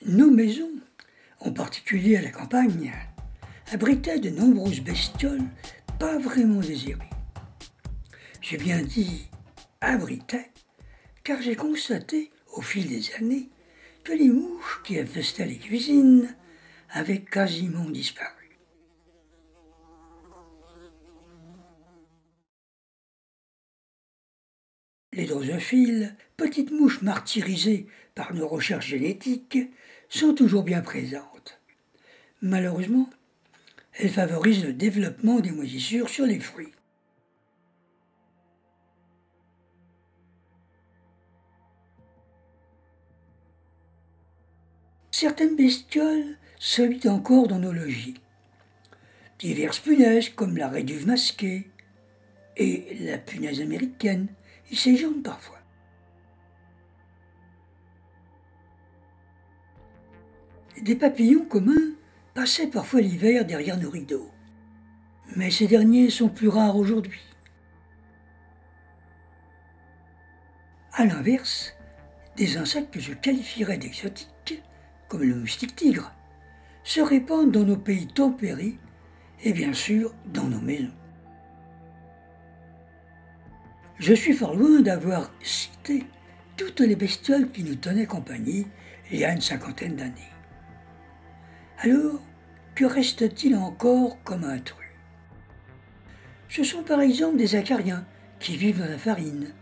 Nos maisons, en particulier à la campagne, abritaient de nombreuses bestioles pas vraiment désirées. J'ai bien dit abritaient, car j'ai constaté au fil des années que les mouches qui infestaient les cuisines avaient quasiment disparu. Les drosophiles, petites mouches martyrisées par nos recherches génétiques, sont toujours bien présentes. Malheureusement, elles favorisent le développement des moisissures sur les fruits. Certaines bestioles s'habitent encore dans nos logis. Diverses punaises comme la réduve masquée et la punaise américaine y séjournent parfois. Des papillons communs passaient parfois l'hiver derrière nos rideaux, mais ces derniers sont plus rares aujourd'hui. À l'inverse, des insectes que je qualifierais d'exotiques, comme le moustique tigre, se répandent dans nos pays tempérés et bien sûr dans nos maisons. Je suis fort loin d'avoir cité toutes les bestioles qui nous tenaient compagnie il y a une cinquantaine d'années. Alors, que reste-t-il encore comme intrus? Ce sont par exemple des acariens qui vivent dans la farine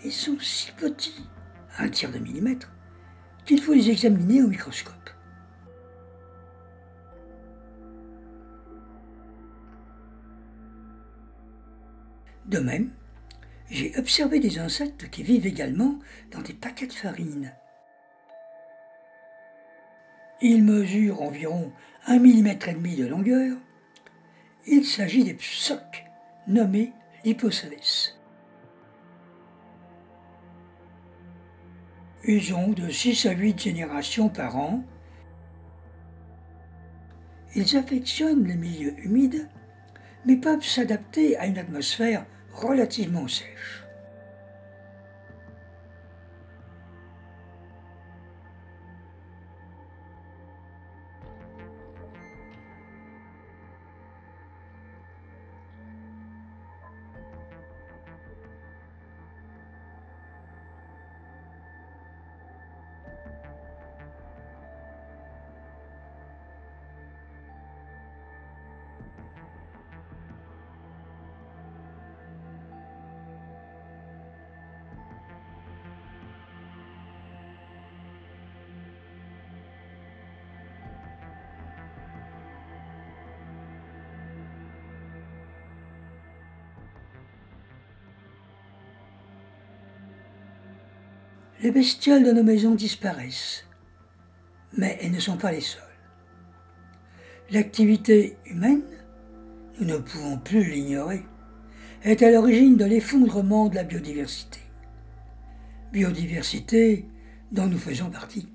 et sont si petits, 1/3 de millimètre, qu'il faut les examiner au microscope. De même, j'ai observé des insectes qui vivent également dans des paquets de farine. Ils mesurent environ 1,5 mm de longueur. Il s'agit des psoques, nommés Liposales. Ils ont de 6 à 8 générations par an. Ils affectionnent les milieux humides, mais peuvent s'adapter à une atmosphère relativement sèche. Les bestioles de nos maisons disparaissent, mais elles ne sont pas les seules. L'activité humaine, nous ne pouvons plus l'ignorer, est à l'origine de l'effondrement de la biodiversité. Biodiversité dont nous faisons partie.